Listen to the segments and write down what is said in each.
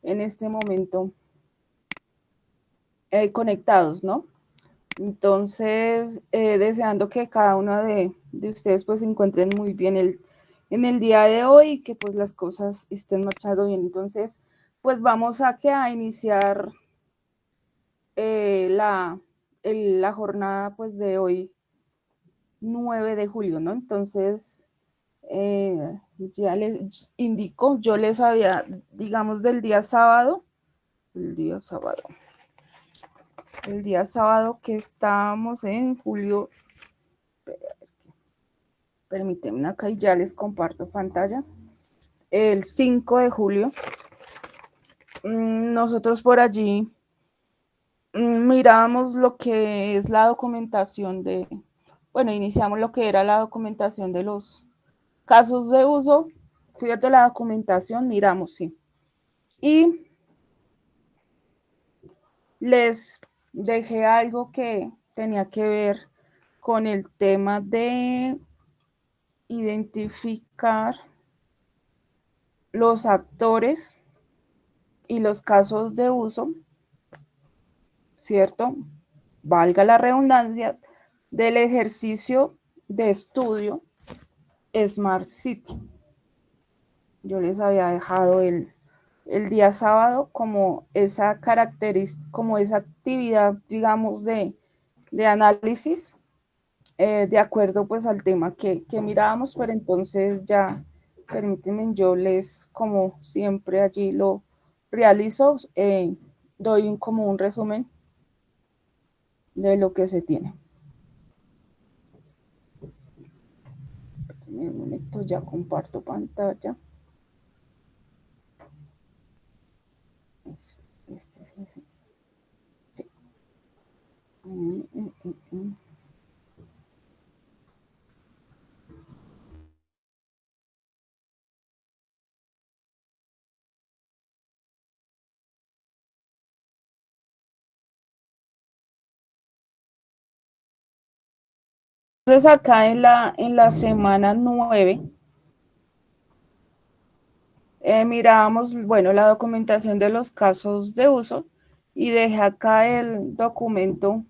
en este momento conectados, ¿no? Entonces, deseando que cada uno de ustedes pues se encuentren muy bien en el día de hoy y que pues las cosas estén marchando bien. Entonces, pues vamos a iniciar la jornada pues de hoy, 9 de julio, ¿no? Entonces, ya les indico, yo les había, digamos, del día sábado, el día sábado que estábamos en julio, permítanme acá y ya les comparto pantalla, el 5 de julio, nosotros por allí mirábamos lo que es la documentación bueno, iniciamos lo que era la documentación de los casos de uso, ¿cierto? La documentación, miramos, sí. Y les dejé algo que tenía que ver con el tema de identificar los actores y los casos de uso, ¿cierto? Valga la redundancia, del ejercicio de estudio Smart City. Yo les había dejado el día sábado como esa característica, como esa actividad, digamos, de análisis, de acuerdo pues al tema que mirábamos, pero entonces ya, permítanme, yo les, como siempre allí lo realizo, doy como un resumen de lo que se tiene. En un momento ya comparto pantalla. Este es ese. Sí. Entonces acá en la semana 9 mirábamos, bueno, la documentación de los casos de uso y dejé acá el documento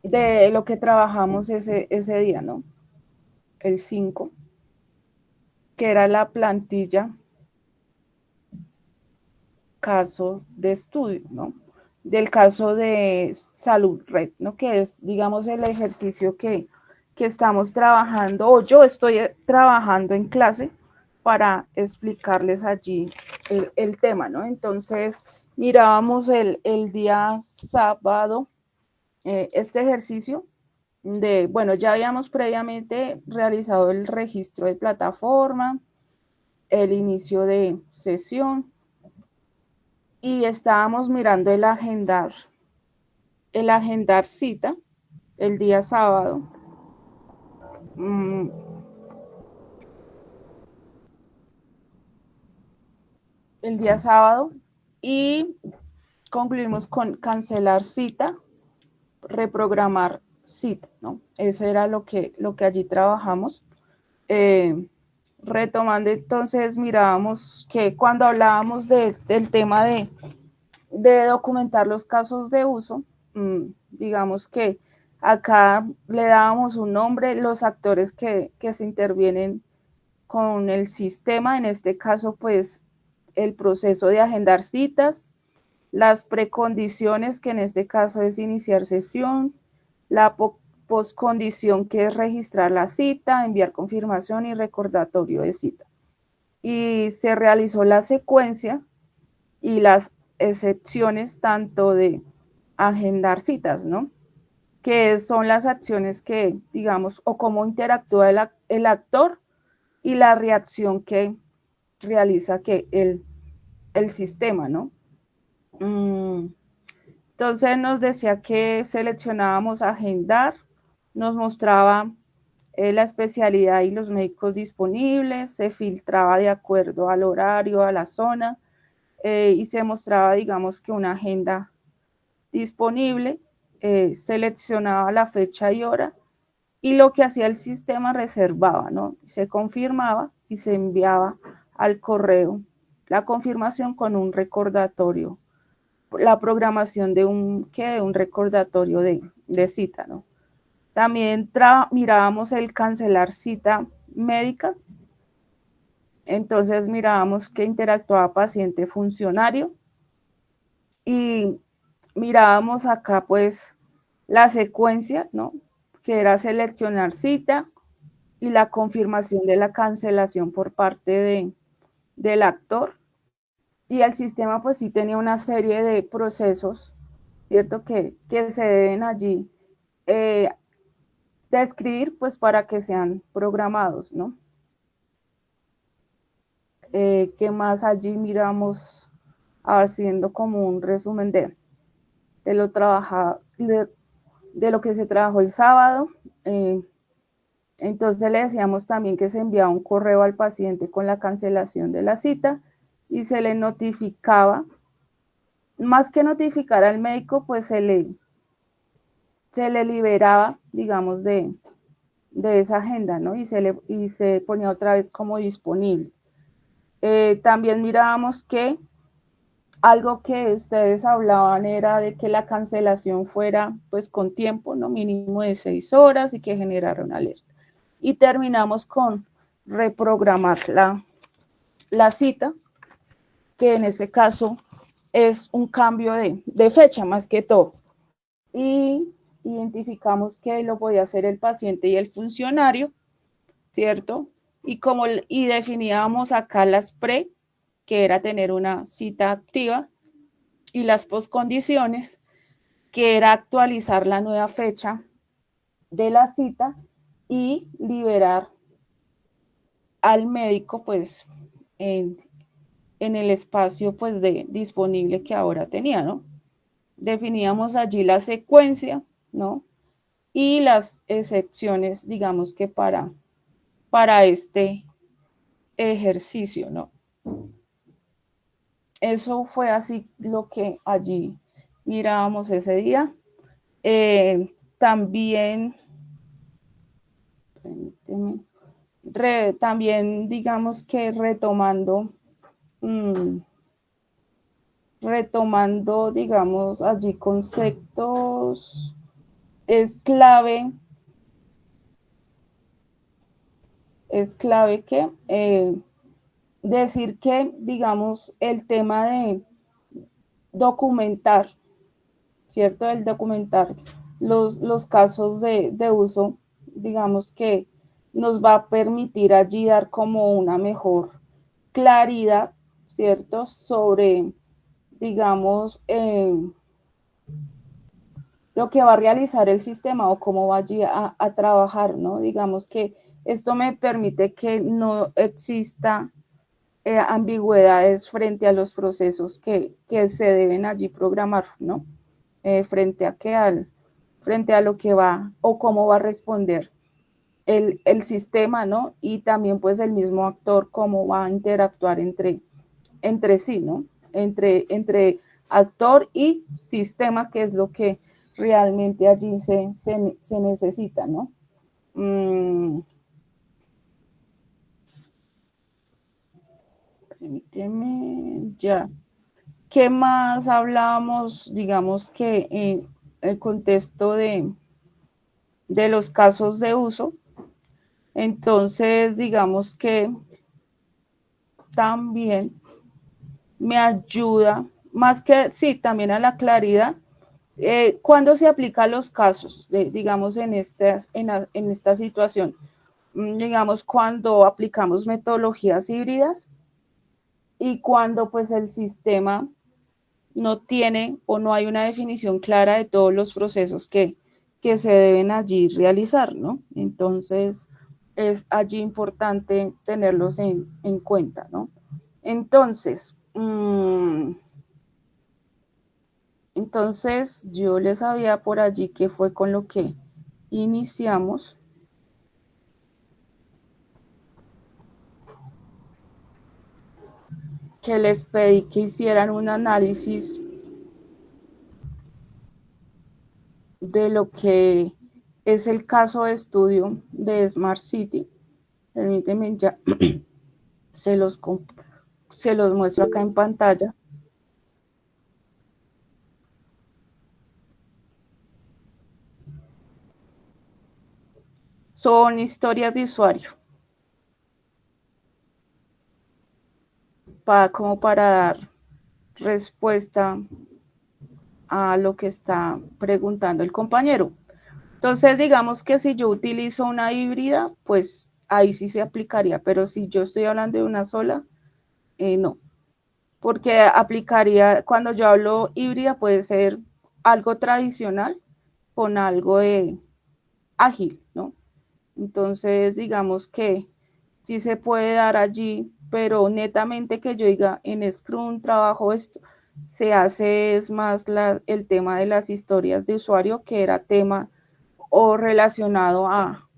de lo que trabajamos ese día, ¿no? El 5, que era la plantilla caso de estudio, ¿no? Del caso de salud red, ¿no? Que es, digamos, el ejercicio que estamos trabajando, o yo estoy trabajando en clase para explicarles allí el tema, ¿no? Entonces, mirábamos el día sábado este ejercicio de, bueno, ya habíamos previamente realizado el registro de plataforma, el inicio de sesión, y estábamos mirando el agendar cita el día sábado. El día sábado y concluimos con cancelar cita, reprogramar cita, ¿no? Eso era lo que allí trabajamos. Retomando entonces, mirábamos que cuando hablábamos del tema de documentar los casos de uso, digamos que acá le dábamos un nombre, los actores que se intervienen con el sistema, en este caso, pues el proceso de agendar citas, las precondiciones, que en este caso es iniciar sesión, la poscondición, que es registrar la cita, enviar confirmación y recordatorio de cita. Y se realizó la secuencia y las excepciones tanto de agendar citas, ¿no? Que son las acciones que, digamos, o cómo interactúa el actor y la reacción que realiza que el sistema, ¿no? Entonces nos decía que seleccionábamos agendar, nos mostraba la especialidad y los médicos disponibles, se filtraba de acuerdo al horario, a la zona, y se mostraba, digamos, que una agenda disponible, seleccionaba la fecha y hora, y lo que hacía el sistema reservaba, ¿no? Se confirmaba y se enviaba al correo la confirmación con un recordatorio, la programación de un recordatorio de cita, ¿no? También mirábamos el cancelar cita médica. Entonces mirábamos que interactuaba paciente-funcionario y mirábamos acá pues la secuencia, ¿no? Que era seleccionar cita y la confirmación de la cancelación por parte del actor. Y el sistema pues sí tenía una serie de procesos, ¿cierto? Que se deben allí describir pues para que sean programados, ¿no? ¿Qué más allí miramos haciendo como un resumen de lo de lo que se trabajó el sábado? Entonces le decíamos también que se enviaba un correo al paciente con la cancelación de la cita y se le notificaba, más que notificar al médico, pues se le liberaba, digamos, de esa agenda, ¿no? Y se ponía otra vez como disponible. También mirábamos que algo que ustedes hablaban era de que la cancelación fuera pues con tiempo, ¿no? Mínimo de 6 horas y que generara una alerta. Y terminamos con reprogramar la cita, que en este caso es un cambio de fecha más que todo. Y identificamos que lo podía hacer el paciente y el funcionario, ¿cierto? Y definíamos acá las pre, que era tener una cita activa, y las poscondiciones, que era actualizar la nueva fecha de la cita y liberar al médico pues en el espacio pues disponible que ahora tenía, ¿no? Definíamos allí la secuencia, ¿no? Y las excepciones, digamos que para este ejercicio, ¿no? Eso fue así lo que allí mirábamos ese día. También, también digamos que retomando, digamos, allí conceptos, es clave que decir que, digamos, el tema de documentar, ¿cierto? El documentar los casos de uso, digamos que nos va a permitir allí dar como una mejor claridad, ¿cierto? Sobre, digamos, lo que va a realizar el sistema o cómo va allí a trabajar, ¿no? Digamos que esto me permite que no exista ambigüedades frente a los procesos que se deben allí programar, ¿no? Frente a frente a lo que va o cómo va a responder el sistema, ¿no? Y también pues el mismo actor, cómo va a interactuar entre sí, ¿no? Entre actor y sistema, que es lo que realmente allí se necesita, ¿no? Permíteme, ya. ¿Qué más hablábamos, digamos que en el contexto de los casos de uso? Entonces, digamos que también me ayuda, más que, sí, también a la claridad, cuando se aplica los casos, digamos, en esta situación, digamos, cuando aplicamos metodologías híbridas y cuando pues el sistema no tiene o no hay una definición clara de todos los procesos que se deben allí realizar, ¿no? Entonces, es allí importante tenerlos en cuenta, ¿no? Entonces, yo les había por allí que fue con lo que iniciamos. Que les pedí que hicieran un análisis de lo que es el caso de estudio de Smart City. Permítanme, ya se los comparto. Se los muestro acá en pantalla. Son historias de usuario, como para dar respuesta a lo que está preguntando el compañero. Entonces, digamos que si yo utilizo una híbrida, pues ahí sí se aplicaría, pero si yo estoy hablando de una sola, no, porque aplicaría, cuando yo hablo híbrida, puede ser algo tradicional con algo de ágil, ¿no? Entonces, digamos que sí se puede dar allí, pero netamente que yo diga en Scrum trabajo esto, se hace es más el tema de las historias de usuario, que era tema o relacionado a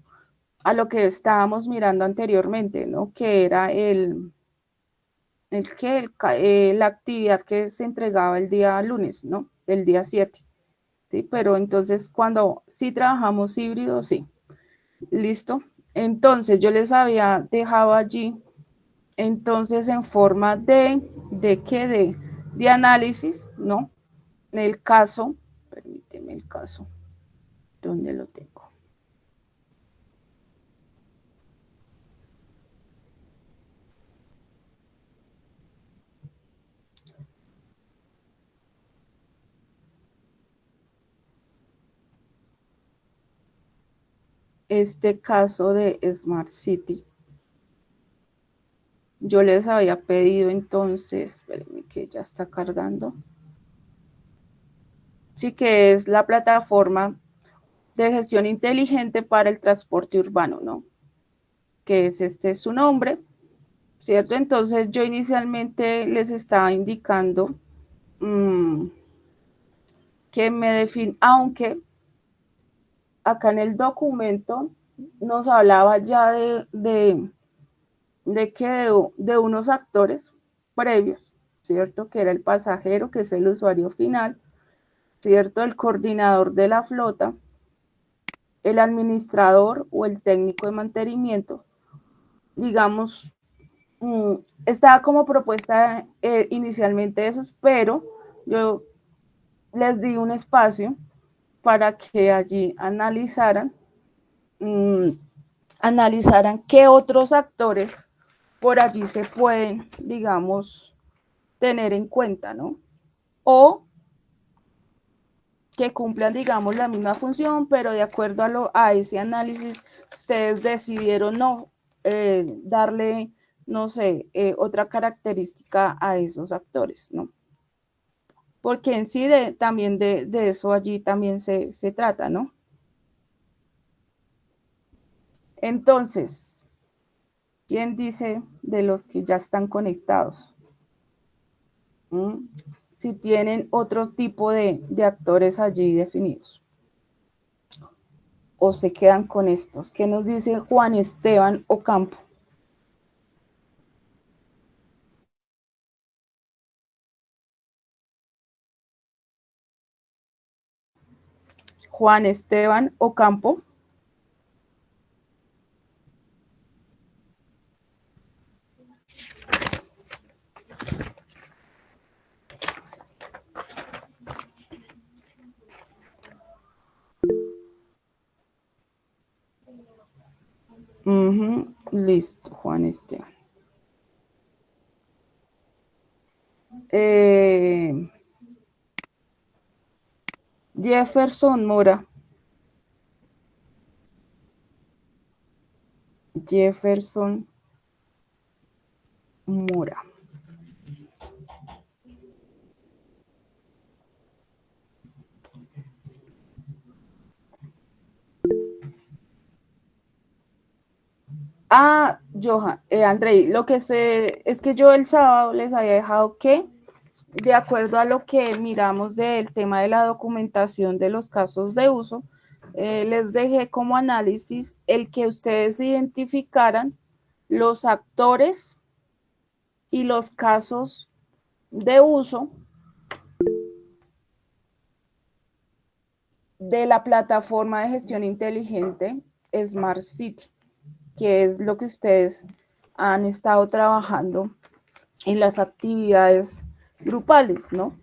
lo que estábamos mirando anteriormente, ¿no? Que era la actividad que se entregaba el día lunes, ¿no? El día 7, ¿sí? Pero entonces cuando sí trabajamos híbrido, sí. Listo. Entonces yo les había dejado allí, entonces en forma ¿de qué? De análisis, ¿no? El caso, permíteme el caso, ¿dónde lo tengo? Este caso de Smart City. Yo les había pedido entonces, espérenme que ya está cargando. Sí, que es la plataforma de gestión inteligente para el transporte urbano, ¿no? Que es este su nombre, ¿cierto? Entonces yo inicialmente les estaba indicando que me define, aunque acá en el documento nos hablaba ya de unos actores previos, ¿cierto? Que era el pasajero, que es el usuario final, ¿cierto? El coordinador de la flota, el administrador o el técnico de mantenimiento, digamos, estaba como propuesta inicialmente esos, pero yo les di un espacio para que allí analizaran qué otros actores por allí se pueden, digamos, tener en cuenta, ¿no? O que cumplan, digamos, la misma función, pero de acuerdo a ese análisis, ustedes decidieron no darle, no sé, otra característica a esos actores, ¿no? Porque en sí también de eso allí también se trata, ¿no? Entonces, ¿quién dice de los que ya están conectados? ¿Mm? Si tienen otro tipo de actores allí definidos. O se quedan con estos. ¿Qué nos dice Juan Esteban Ocampo? Juan Esteban Ocampo. Listo, Juan Esteban. Eh, Jefferson Mora. Jefferson Mora. Johan, Andrei, lo que sé es que yo el sábado les había dejado que, de acuerdo a lo que miramos del tema de la documentación de los casos de uso, les dejé como análisis el que ustedes identificaran los actores y los casos de uso de la plataforma de gestión inteligente Smart City, que es lo que ustedes han estado trabajando en las actividades grupales, ¿no?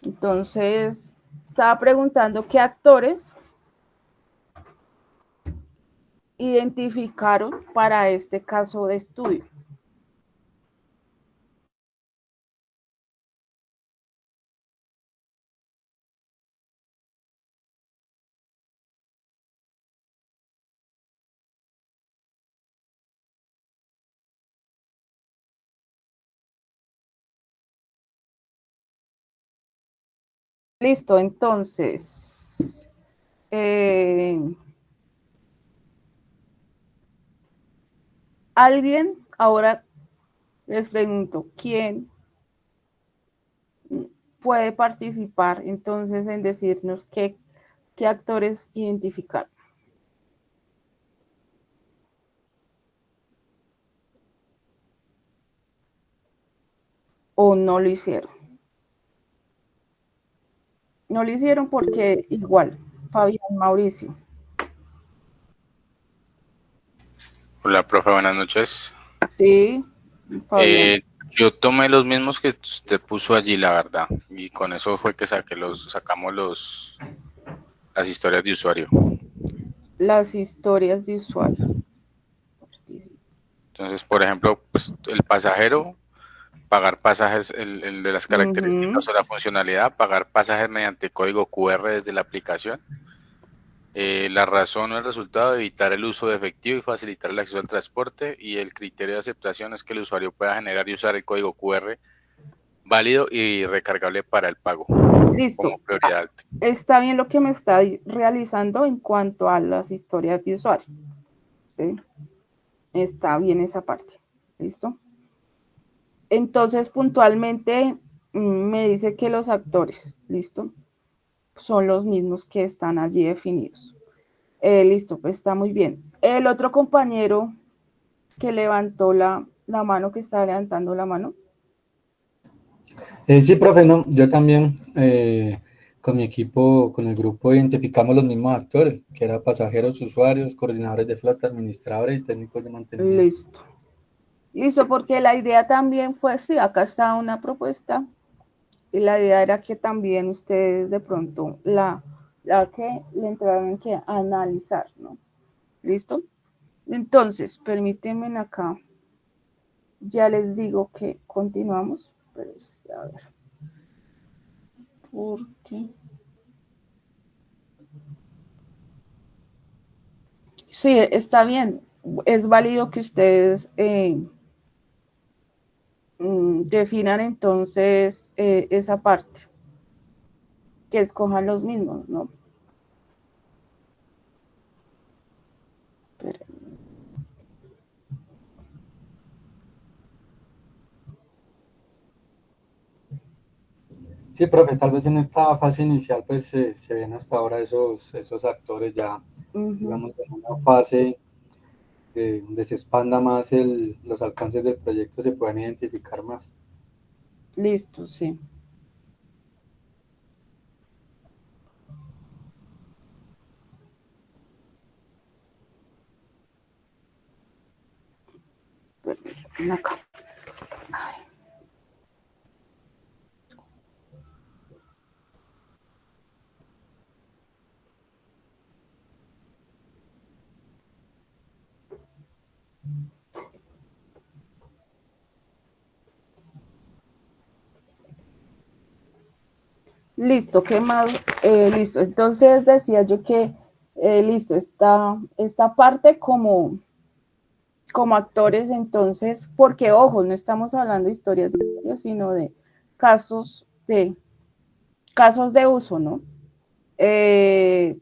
Entonces, estaba preguntando qué actores identificaron para este caso de estudio. Listo, entonces, alguien, ahora les pregunto, ¿quién puede participar entonces en decirnos qué actores identificar? ¿O no lo hicieron? No lo hicieron porque igual, Fabián, Mauricio. Hola, profe, buenas noches. Sí, Fabián. Yo tomé los mismos que usted puso allí, la verdad, y con eso fue que sacamos las historias de usuario. Las historias de usuario. Entonces, por ejemplo, pues el pasajero, pagar pasajes, el de las características Uh-huh. o la funcionalidad, pagar pasajes mediante código QR desde la aplicación. La razón o el resultado, evitar el uso de efectivo y facilitar el acceso al transporte. Y el criterio de aceptación es que el usuario pueda generar y usar el código QR válido y recargable para el pago, como Listo. prioridad. Está bien lo que me está realizando en cuanto a las historias de usuario. ¿Sí? Está bien esa parte. ¿Listo? Entonces, puntualmente me dice que los actores, ¿listo? Son los mismos que están allí definidos. Listo, pues está muy bien. El otro compañero que levantó la mano, que está levantando la mano. Sí, profe, no, yo también con mi equipo, con el grupo, identificamos los mismos actores, que eran pasajeros, usuarios, coordinadores de flota, administradores y técnicos de mantenimiento. Listo. Listo, porque la idea también fue, sí, acá está una propuesta, y la idea era que también ustedes de pronto la que le entraran que analizar, ¿no? ¿Listo? Entonces, permítanme acá, ya les digo que continuamos, pero a ver, ¿por qué? Sí, está bien, es válido que ustedes definan entonces esa parte, que escojan los mismos, ¿no? Pero, Sí, profe, tal vez en esta fase inicial pues se ven hasta ahora esos actores ya, digamos, en una fase donde se expanda más los alcances del proyecto, se puedan identificar más. listo, sí. Acá. Listo, ¿qué más? Listo, entonces decía yo que, listo, esta parte como actores, entonces, porque ojo, no estamos hablando de historias de ellos, sino de casos de, casos de uso, ¿no? Eh,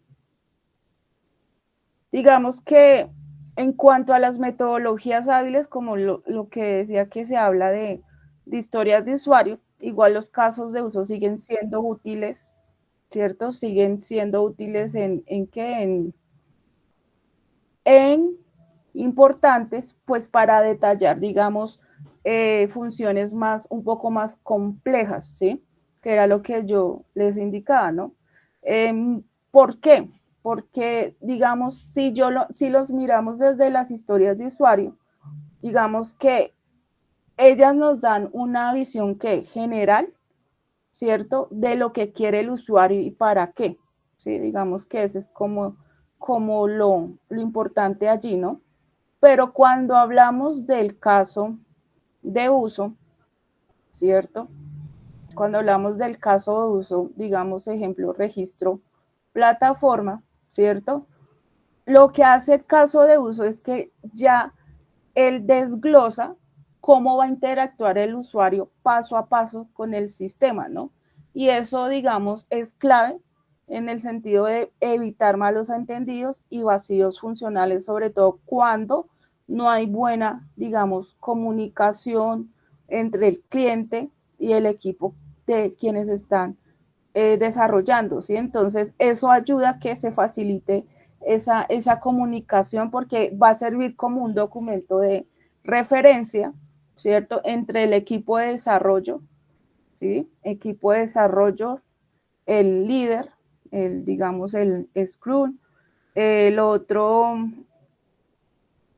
digamos que en cuanto a las metodologías hábiles, como lo que decía que se habla de historias de usuario, igual los casos de uso siguen siendo útiles, ¿cierto? Siguen siendo útiles en qué? En importantes, pues para detallar, digamos, funciones más, un poco más complejas, ¿sí? Que era lo que yo les indicaba, ¿no? ¿Por qué? Porque, digamos, si los miramos desde las historias de usuario, digamos que ellas nos dan una visión que general, ¿cierto? De lo que quiere el usuario y para qué, ¿sí? Digamos que ese es como lo importante allí, ¿no? Pero cuando hablamos del caso de uso, ¿cierto? Cuando hablamos del caso de uso, digamos, ejemplo, registro, plataforma, ¿cierto? Lo que hace el caso de uso es que ya él desglosa cómo va a interactuar el usuario paso a paso con el sistema, ¿no? Y eso, digamos, es clave en el sentido de evitar malos entendidos y vacíos funcionales, sobre todo cuando no hay buena, digamos, comunicación entre el cliente y el equipo de quienes están desarrollando, ¿sí? Entonces, eso ayuda a que se facilite esa comunicación porque va a servir como un documento de referencia, ¿cierto? Entre el equipo de desarrollo, ¿sí? Equipo de desarrollo, el líder, digamos, el Scrum, el otro,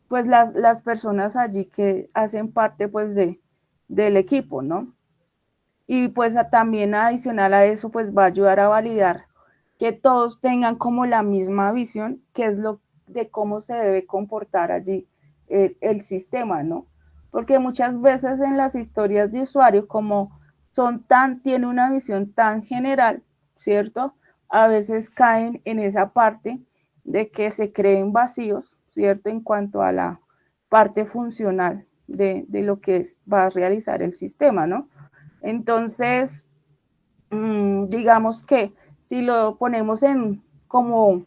pues las personas allí que hacen parte, pues, del equipo, ¿no? Y pues también adicional a eso, pues va a ayudar a validar que todos tengan como la misma visión, que es lo de cómo se debe comportar allí el sistema, ¿no? Porque muchas veces en las historias de usuario, como tiene una visión tan general, ¿cierto? A veces caen en esa parte de que se creen vacíos, ¿cierto? En cuanto a la parte funcional de lo que va a realizar el sistema, ¿no? Entonces, digamos que si lo ponemos en como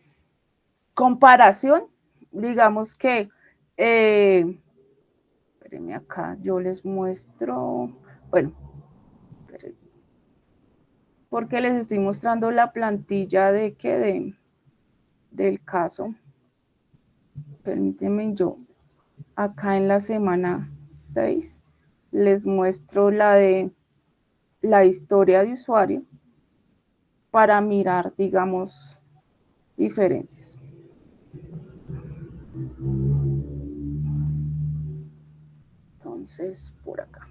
comparación, digamos que, espérenme acá, yo les muestro, bueno, porque les estoy mostrando la plantilla del caso. Permítanme yo, acá en la semana 6, les muestro la de la historia de usuario para mirar, digamos, diferencias. Entonces, por acá.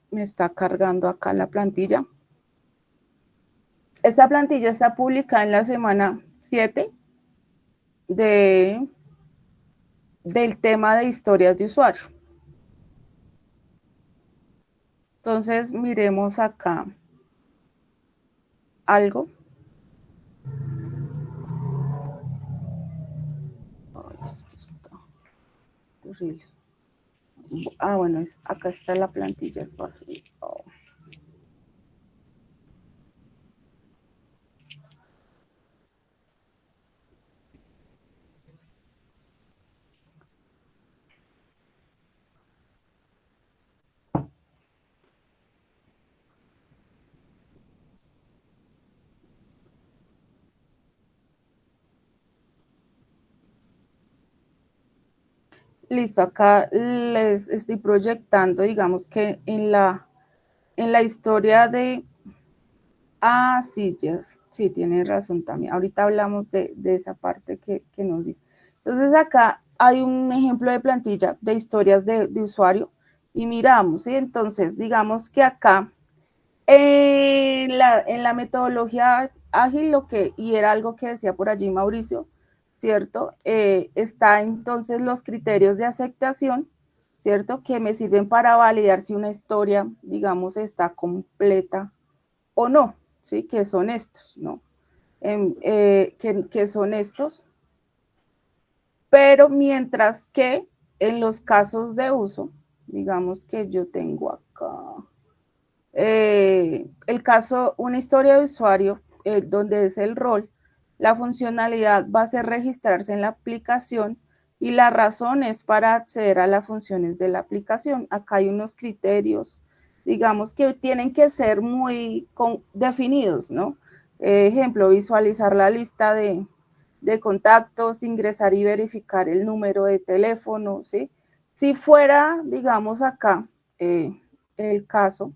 Me está cargando acá la plantilla. Esta plantilla está publicada en la semana 7 del tema de historias de usuario. Entonces, miremos acá algo. Ay, esto está horrible. Bueno, acá está la plantilla, es fácil. Oh. Listo, acá les estoy proyectando, digamos que en la historia de... Sí, Jeff, sí, tienes razón también. Ahorita hablamos de esa parte que nos dice. Entonces acá hay un ejemplo de plantilla de historias de usuario y miramos, ¿sí? Entonces, digamos que acá en la metodología ágil, y era algo que decía por allí Mauricio, ¿cierto? Está entonces los criterios de aceptación, ¿cierto? Que me sirven para validar si una historia, digamos, está completa o no, ¿sí? Que son estos, ¿no? Que son estos. Pero mientras que en los casos de uso, digamos que yo tengo acá el caso, una historia de usuario, donde es el rol, La funcionalidad va a ser registrarse en la aplicación y la razón es para acceder a las funciones de la aplicación. Acá hay unos criterios, digamos, que tienen que ser muy definidos, ¿no? Ejemplo, visualizar la lista de contactos, ingresar y verificar el número de teléfono, ¿sí? Si fuera, digamos, acá el caso,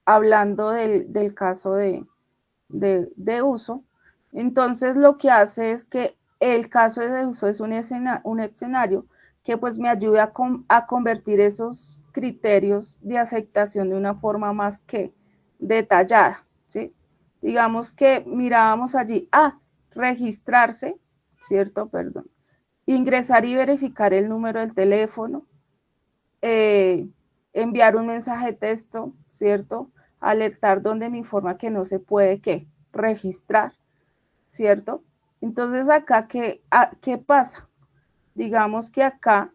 hablando del caso de uso, entonces lo que hace es que el caso de uso es un escenario que pues me ayuda a convertir esos criterios de aceptación de una forma más que detallada, ¿sí? Digamos que mirábamos allí, registrarse, ¿cierto? Perdón. Ingresar y verificar el número del teléfono, enviar un mensaje de texto, ¿cierto? Alertar donde me informa que no se puede, ¿qué? Registrar, ¿cierto? Entonces acá, ¿qué pasa? Digamos que acá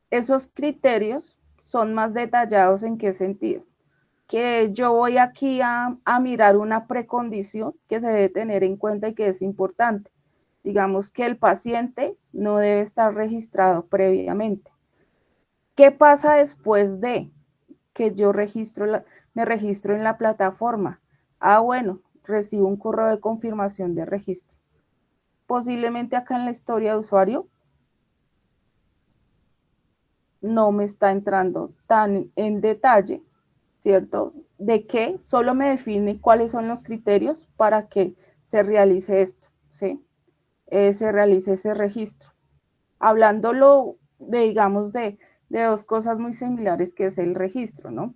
esos criterios son más detallados. ¿En qué sentido? Que yo voy aquí a mirar una precondición que se debe tener en cuenta y que es importante. Digamos que el paciente no debe estar registrado previamente. ¿Qué pasa después de que yo me registro en la plataforma? Bueno, recibo un correo de confirmación de registro. Posiblemente acá en la historia de usuario no me está entrando tan en detalle, ¿cierto? De que solo me define cuáles son los criterios para que se realice esto, ¿sí? Se realice ese registro. Hablándolo digamos, de dos cosas muy similares que es el registro, ¿no?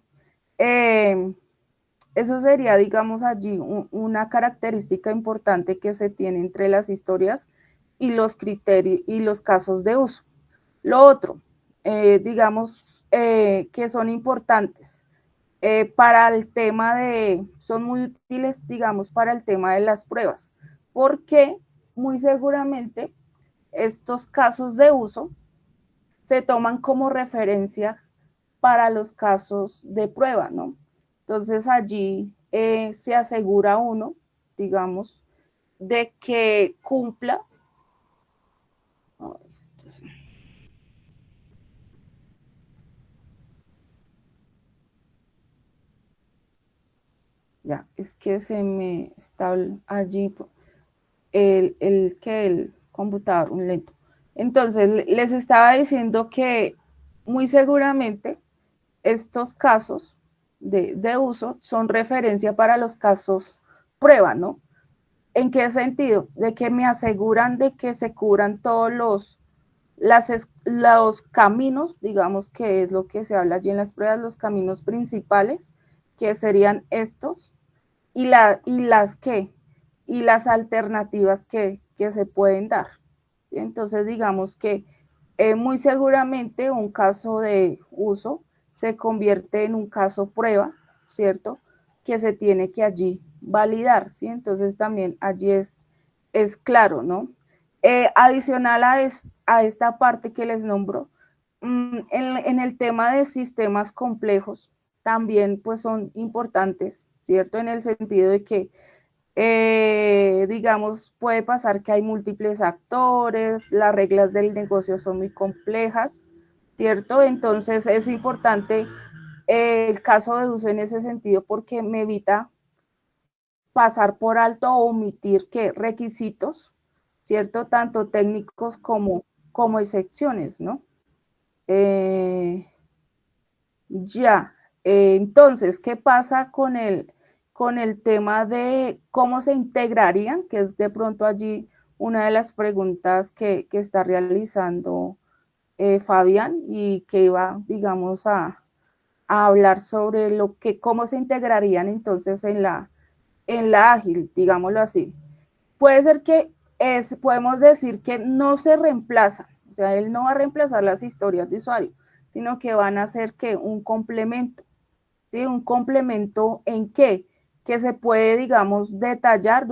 Eso sería, digamos, allí una característica importante que se tiene entre las historias y los criterios y los casos de uso. Lo otro, digamos, que son importantes para el tema son muy útiles, digamos, para el tema de las pruebas, porque muy seguramente estos casos de uso se toman como referencia para los casos de prueba, ¿no? Entonces allí se asegura uno, digamos, de que cumpla. Ya, es que se me está allí el computador, un lento. Entonces, les estaba diciendo que muy seguramente estos casos de uso son referencia para los casos prueba, ¿no? ¿En qué sentido? De que me aseguran de que se cubran todos los caminos, digamos que es lo que se habla allí en las pruebas, los caminos principales, que serían estos, y las alternativas que se pueden dar. Entonces, digamos que muy seguramente un caso de uso se convierte en un caso prueba, ¿cierto? Que se tiene que allí validar, ¿sí? Entonces también allí es claro, ¿no? Adicional a esta parte que les nombro, en el tema de sistemas complejos, también pues son importantes, ¿cierto? En el sentido de que digamos, puede pasar que hay múltiples actores, las reglas del negocio son muy complejas, ¿cierto? Entonces es importante el caso de uso en ese sentido porque me evita pasar por alto o omitir que requisitos, ¿cierto? Tanto técnicos como excepciones, ¿no? Ya, entonces, ¿qué pasa con el tema de cómo se integrarían? Que es de pronto allí una de las preguntas que está realizando Fabián y que iba, digamos, a hablar sobre cómo se integrarían entonces en la ágil, digámoslo así. Puede ser que podemos decir que no se reemplaza, o sea, él no va a reemplazar las historias de usuario, sino que van a ser que un complemento, ¿sí? Un complemento en qué, que se puede, digamos, detallar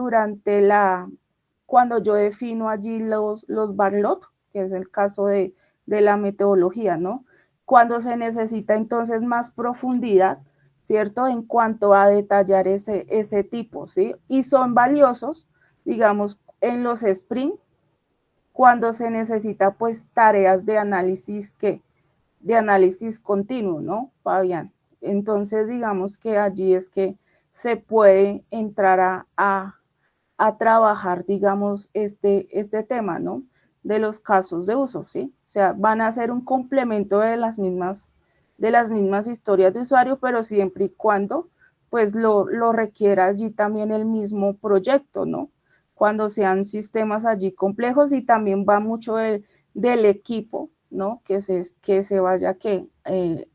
cuando yo defino allí los backlog, que es el caso de la metodología, ¿no? Cuando se necesita entonces más profundidad, ¿cierto? En cuanto a detallar ese tipo, ¿sí? Y son valiosos digamos, en los sprint, cuando se necesita pues tareas de análisis de análisis continuo, ¿no, Fabián? Entonces, digamos que allí es que se puede entrar a trabajar, digamos, este tema, ¿no? De los casos de uso, ¿sí? O sea, van a ser un complemento de las mismas historias de usuario, pero siempre y cuando, pues, lo requiera allí también el mismo proyecto, ¿no? Cuando sean sistemas allí complejos y también va mucho del equipo, ¿no? Que se vaya que el,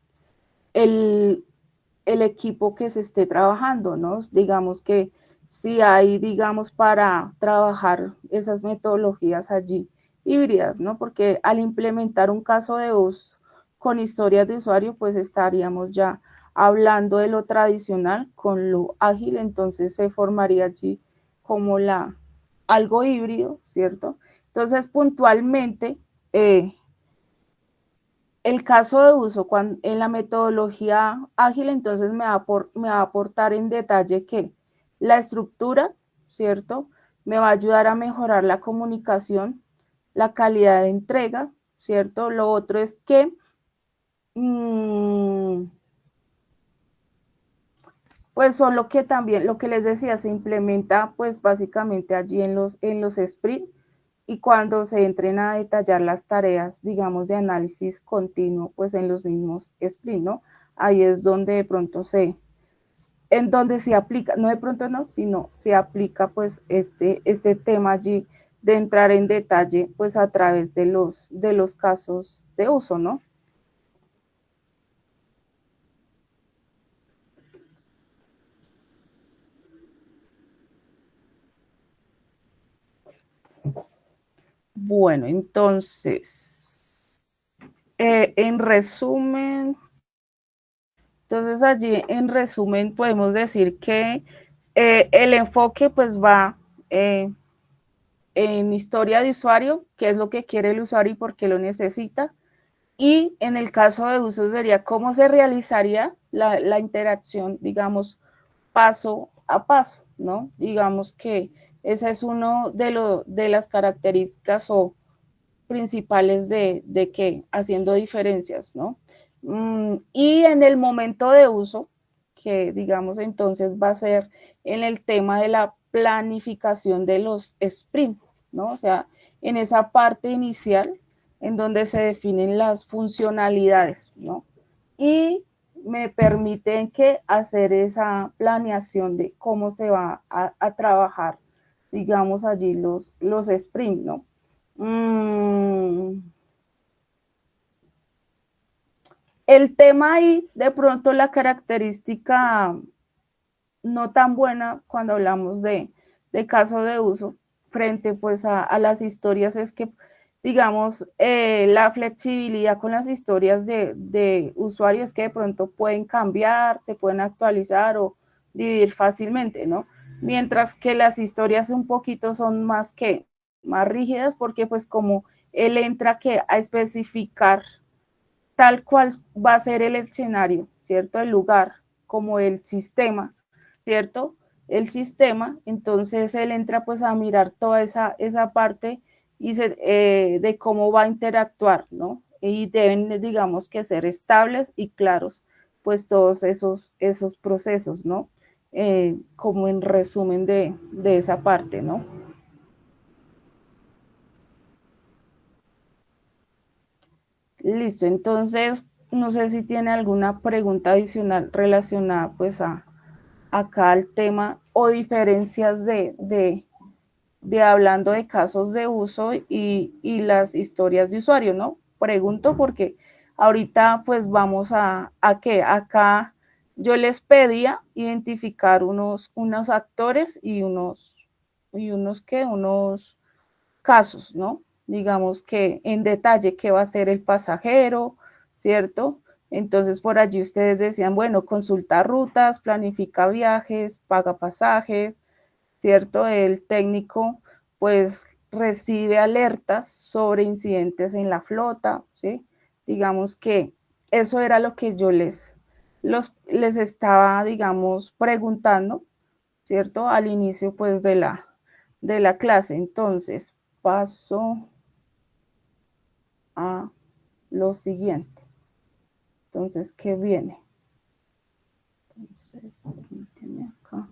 el equipo que se esté trabajando, ¿no? Digamos que si hay, digamos, para trabajar esas metodologías allí híbridas, ¿no? Porque al implementar un caso de uso con historias de usuario, pues estaríamos ya hablando de lo tradicional con lo ágil, entonces se formaría allí como algo híbrido, ¿cierto? Entonces, puntualmente, el caso de uso en la metodología ágil, entonces me va a aportar en detalle que la estructura, ¿cierto? Me va a ayudar a mejorar la comunicación, la calidad de entrega, ¿cierto? Lo otro es que pues son lo que también, lo que les decía, se implementa pues básicamente allí en los sprint y cuando se entren a detallar las tareas, digamos, de análisis continuo, pues en los mismos sprint, ¿no? Ahí es donde de pronto en donde se aplica, no de pronto no, sino se aplica pues este tema allí de entrar en detalle pues a través de los casos de uso, ¿no? Bueno, entonces, en resumen, entonces allí en resumen podemos decir que el enfoque pues va en historia de usuario, qué es lo que quiere el usuario y por qué lo necesita. Y en el caso de uso sería cómo se realizaría la interacción, digamos, paso a paso, ¿no? Digamos que esa es uno de las características o principales de que haciendo diferencias, ¿no? Y en el momento de uso, que digamos entonces va a ser en el tema de la planificación de los sprint, ¿no? O sea, en esa parte inicial en donde se definen las funcionalidades, ¿no? Y me permiten que hacer esa planeación de cómo se va a trabajar, digamos, allí los sprint, ¿no? El tema ahí, de pronto la característica no tan buena cuando hablamos de caso de uso frente pues a las historias es que, digamos, la flexibilidad con las historias de usuarios que de pronto pueden cambiar, se pueden actualizar o dividir fácilmente, ¿no? Mientras que las historias un poquito son más rígidas porque pues como él entra que a especificar tal cual va a ser el escenario, ¿cierto? El lugar, como el sistema, ¿cierto? El sistema, entonces él entra pues a mirar toda esa parte y de cómo va a interactuar, ¿no? Y deben, digamos, que ser estables y claros, pues todos esos procesos, ¿no? Como en resumen de esa parte, ¿no? Listo, entonces no sé si tiene alguna pregunta adicional relacionada pues acá al tema o diferencias de hablando de casos de uso y las historias de usuario, ¿no? Pregunto porque ahorita pues vamos a que acá yo les pedía identificar unos actores y unos casos, ¿no? Digamos que en detalle qué va a ser el pasajero, ¿cierto? Entonces por allí ustedes decían, bueno, consulta rutas, planifica viajes, paga pasajes, ¿cierto? El técnico pues recibe alertas sobre incidentes en la flota, ¿sí? Digamos que eso era lo que yo les estaba, digamos, preguntando, ¿cierto? Al inicio pues de la clase. Entonces, paso a lo siguiente. Entonces, ¿qué viene? Entonces, permíteme acá.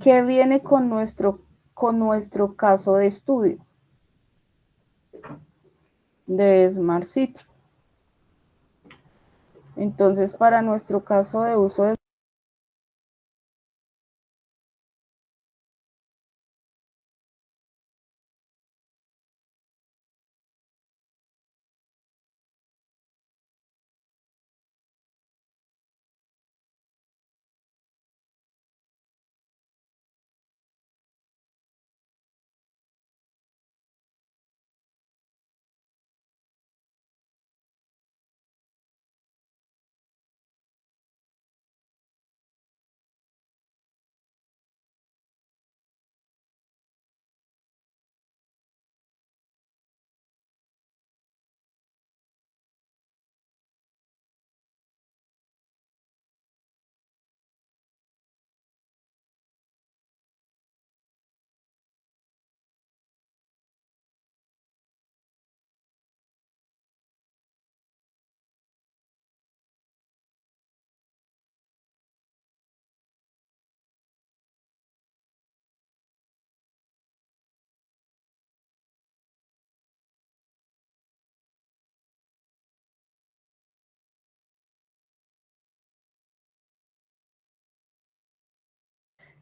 ¿Qué viene con nuestro caso de estudio de Smart City? Entonces, para nuestro caso de uso de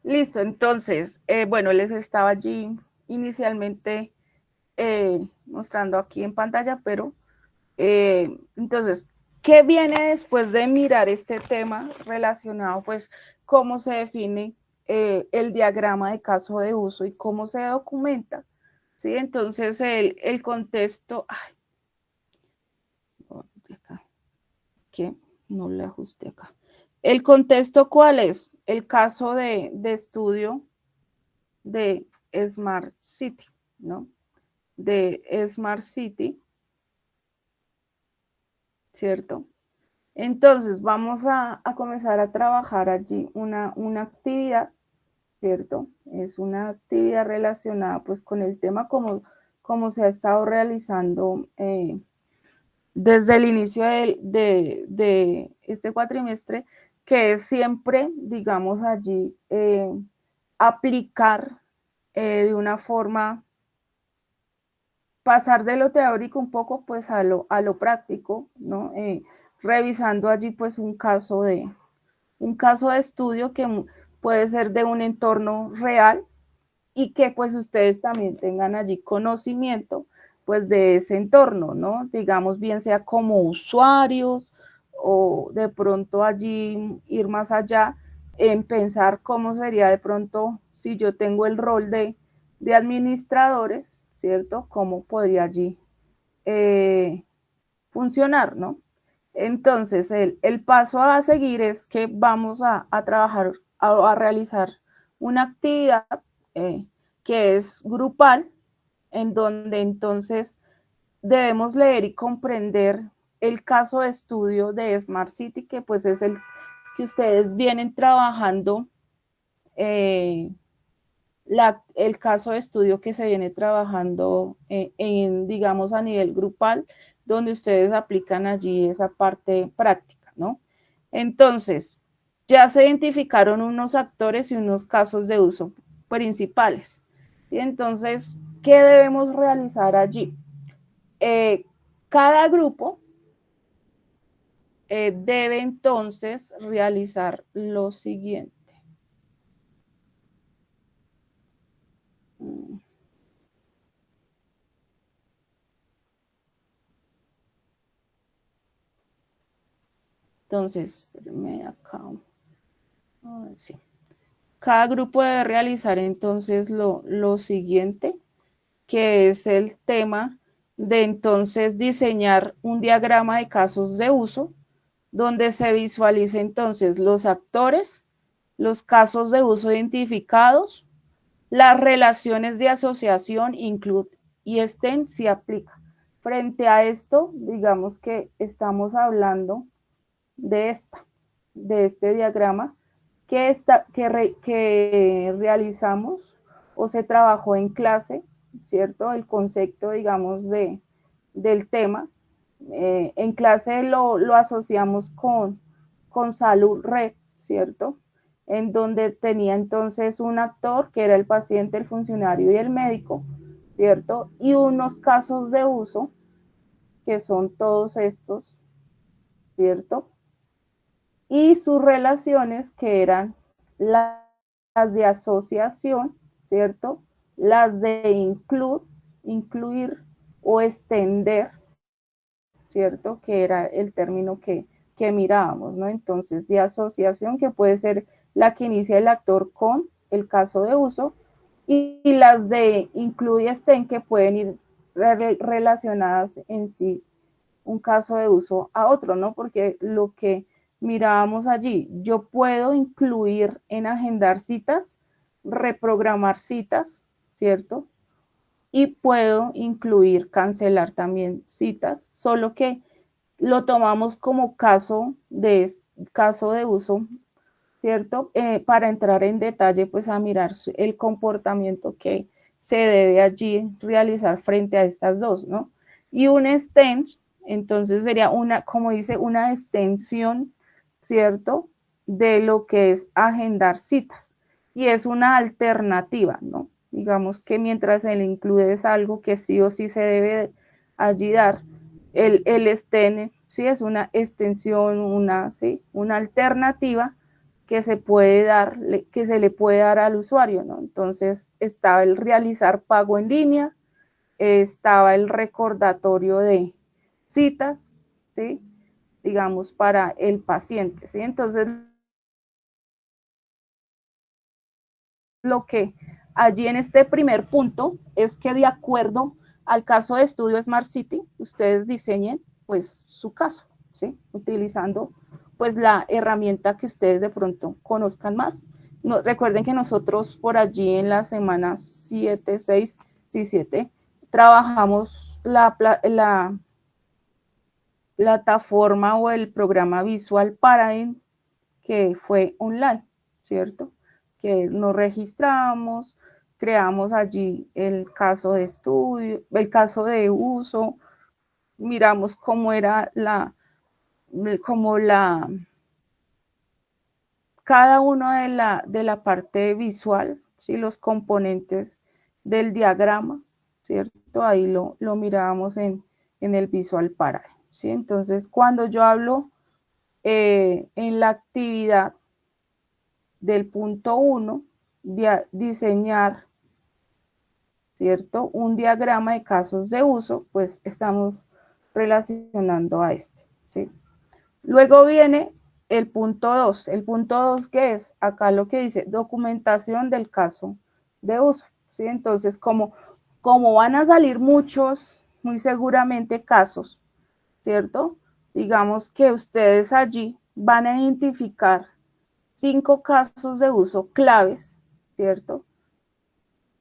Listo, entonces, bueno, les estaba allí inicialmente mostrando aquí en pantalla, pero entonces, ¿qué viene después de mirar este tema relacionado, pues, cómo se define el diagrama de caso de uso y cómo se documenta? ¿Sí? Entonces, el contexto, ay, acá, que no le ajusté acá. ¿El contexto cuál es? El caso de estudio de Smart City, ¿no? De Smart City, ¿cierto? Entonces, vamos a comenzar a trabajar allí una actividad, ¿cierto? Es una actividad relacionada pues con el tema como se ha estado realizando desde el inicio de este cuatrimestre, que es siempre, digamos, allí aplicar de una forma, pasar de lo teórico un poco pues a lo práctico, ¿no? Revisando allí pues un caso de estudio que puede ser de un entorno real y que pues ustedes también tengan allí conocimiento pues de ese entorno, ¿no? Digamos, bien sea como usuarios o de pronto allí ir más allá en pensar cómo sería de pronto si yo tengo el rol de administradores, ¿cierto? ¿Cómo podría allí funcionar, ¿no? Entonces, el paso a seguir es que vamos a trabajar, a realizar una actividad eh, que es grupal, en donde entonces debemos leer y comprender el caso de estudio de Smart City, que pues es el que ustedes vienen trabajando, el caso de estudio que se viene trabajando digamos, a nivel grupal, donde ustedes aplican allí esa parte práctica, ¿no? Entonces, ya se identificaron unos actores y unos casos de uso principales. ¿Sí? Entonces, ¿qué debemos realizar allí? Cada grupo debe entonces realizar lo siguiente. Entonces, espérenme acá. Sí. Cada grupo debe realizar entonces lo siguiente, que es el tema de entonces diseñar un diagrama de casos de uso, donde se visualice entonces los actores, los casos de uso identificados, las relaciones de asociación, include y estén si aplica. Frente a esto, digamos que estamos hablando de este diagrama, que realizamos o se trabajó en clase, ¿cierto? El concepto, digamos, del tema. En clase lo asociamos con Salud Red, ¿cierto? En donde tenía entonces un actor que era el paciente, el funcionario y el médico, ¿cierto? Y unos casos de uso, que son todos estos, ¿cierto? Y sus relaciones, que eran las de asociación, ¿cierto? Las de incluir o extender, ¿cierto? Que era el término que mirábamos, ¿no? Entonces, de asociación, que puede ser la que inicia el actor con el caso de uso, y las de incluye estén, que pueden ir relacionadas en sí un caso de uso a otro, ¿no? Porque lo que mirábamos allí, yo puedo incluir en agendar citas, reprogramar citas, ¿cierto? Y puedo incluir, cancelar también citas, solo que lo tomamos como caso de uso, ¿cierto? Para entrar en detalle, pues a mirar el comportamiento que se debe allí realizar frente a estas dos, ¿no? Y un extend, entonces sería una, como dice, una extensión, ¿cierto? De lo que es agendar citas. Y es una alternativa, ¿no? Digamos que mientras el include es algo que sí o sí se debe allí dar, el extend sí es una extensión, una alternativa que se puede dar, que se le puede dar al usuario, ¿no? Entonces estaba el realizar pago en línea, estaba el recordatorio de citas, ¿sí? Digamos, para el paciente, ¿sí? Entonces, lo que allí en este primer punto es que, de acuerdo al caso de estudio Smart City, ustedes diseñen pues su caso, ¿sí? Utilizando pues la herramienta que ustedes de pronto conozcan más. No, recuerden que nosotros por allí en la semana 7, 6 y 7 trabajamos la plataforma o el programa Visual Paradigm, que fue online, ¿cierto? Que nos registramos, creamos allí el caso de estudio, el caso de uso, miramos cómo era cada uno de la parte visual, ¿sí? Los componentes del diagrama, ¿cierto? Ahí lo mirábamos en el Visual Paradigm, ¿sí? Entonces, cuando yo hablo en la actividad del punto 1, diseñar, ¿cierto? Un diagrama de casos de uso, pues estamos relacionando a este, ¿sí? Luego viene el punto 2. El punto 2, ¿qué es? Acá lo que dice, documentación del caso de uso, ¿sí? Entonces, como van a salir muchos, muy seguramente casos, ¿cierto? Digamos que ustedes allí van a identificar 5 casos de uso claves, ¿cierto?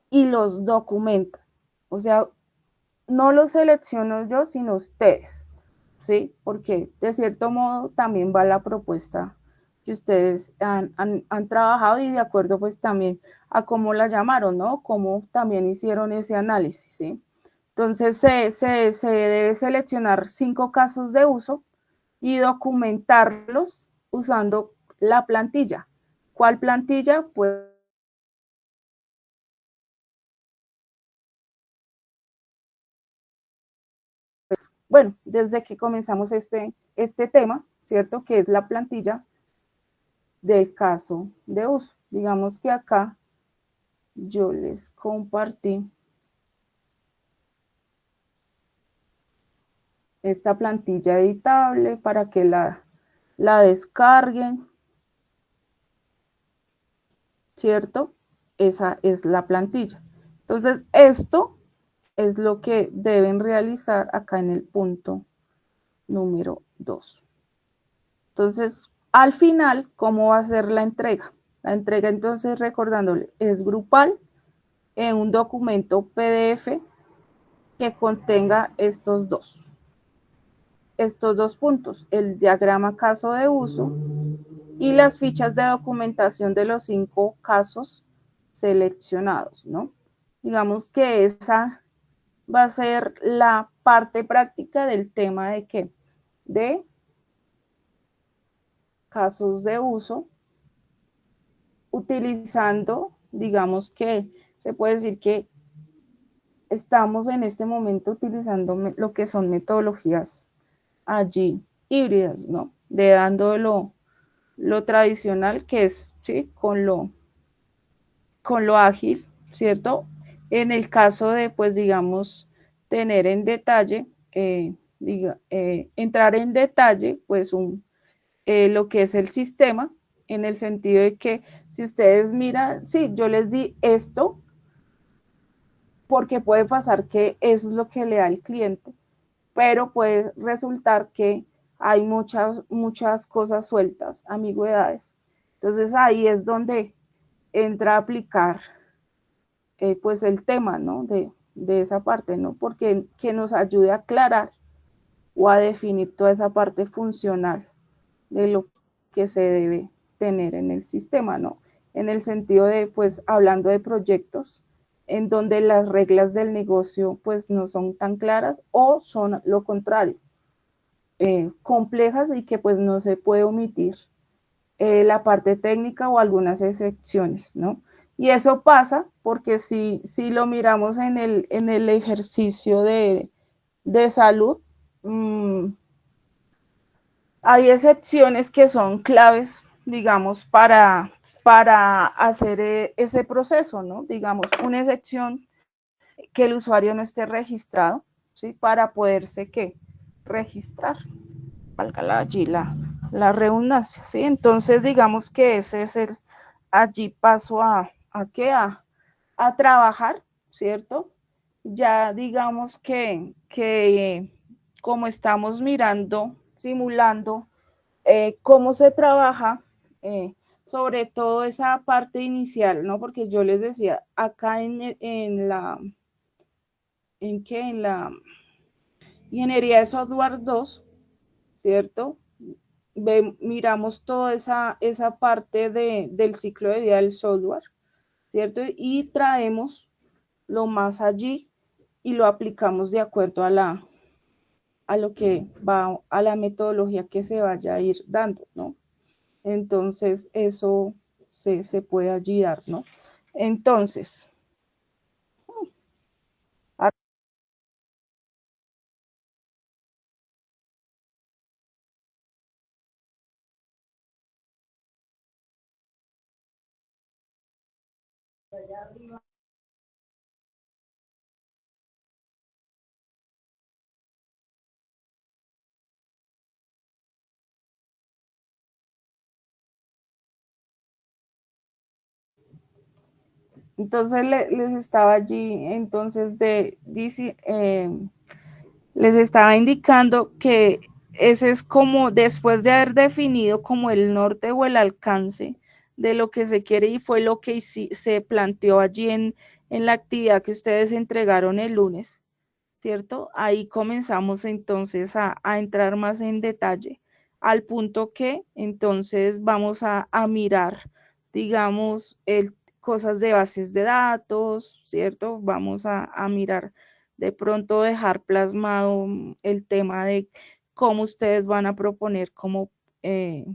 Y los documentan. O sea, no los selecciono yo, sino ustedes, ¿sí? Porque de cierto modo también va la propuesta que ustedes han trabajado, y de acuerdo pues también a cómo la llamaron, ¿no? Cómo también hicieron ese análisis, ¿sí? Entonces se debe seleccionar 5 casos de uso y documentarlos usando la plantilla. ¿Cuál plantilla? Pues, bueno, desde que comenzamos este tema, ¿cierto? Que es la plantilla del caso de uso. Digamos que acá yo les compartí esta plantilla editable para que la descarguen, ¿cierto? Esa es la plantilla. Entonces, esto es lo que deben realizar acá en el punto número 2. Entonces, al final, ¿cómo va a ser la entrega? La entrega, entonces, recordándole, es grupal en un documento PDF que contenga estos dos puntos, el diagrama caso de uso y las fichas de documentación de los 5 casos seleccionados, ¿no? Digamos que esa va a ser la parte práctica del tema de qué? De casos de uso, utilizando, digamos que se puede decir que estamos en este momento utilizando lo que son metodologías allí híbridas, ¿no? De dando lo tradicional que es, ¿sí? Con lo ágil, ¿cierto? En el caso de, pues, digamos, tener en detalle, entrar en detalle, pues, lo que es el sistema, en el sentido de que si ustedes miran, sí, yo les di esto, porque puede pasar que eso es lo que le da el cliente, pero puede resultar que hay muchas cosas sueltas, ambigüedades. Entonces ahí es donde entra a aplicar pues el tema, ¿no? De esa parte, ¿no? Porque que nos ayude a aclarar o a definir toda esa parte funcional de lo que se debe tener en el sistema, ¿no? En el sentido de, pues, hablando de proyectos en donde las reglas del negocio, pues, no son tan claras o son lo contrario, complejas y que, pues, no se puede omitir la parte técnica o algunas excepciones, ¿no? Y eso pasa porque si lo miramos en el ejercicio de salud, hay excepciones que son claves, digamos, para hacer ese proceso, ¿no? Digamos, una excepción que el usuario no esté registrado, ¿sí? Para poderse, ¿qué? Registrar, valga allí la redundancia, ¿sí? Entonces, digamos que ese es allí paso ¿qué? A trabajar, ¿cierto? Ya digamos que como estamos mirando, simulando cómo se trabaja, sobre todo esa parte inicial, ¿no? Porque yo les decía, acá en la ingeniería de software 2, ¿cierto? Miramos toda esa parte del ciclo de vida del software, ¿cierto? Y traemos lo más allí y lo aplicamos de acuerdo a lo que va, a la metodología que se vaya a ir dando, ¿no? Entonces, eso se puede allí dar, ¿no? Entonces, entonces les estaba allí, entonces les estaba indicando que ese es como después de haber definido como el norte o el alcance de lo que se quiere y fue lo que se planteó allí en la actividad que ustedes entregaron el lunes, ¿cierto? Ahí comenzamos entonces a entrar más en detalle, al punto que entonces vamos a mirar, digamos, cosas de bases de datos, ¿cierto? Vamos a mirar de pronto dejar plasmado el tema de cómo ustedes van a proponer como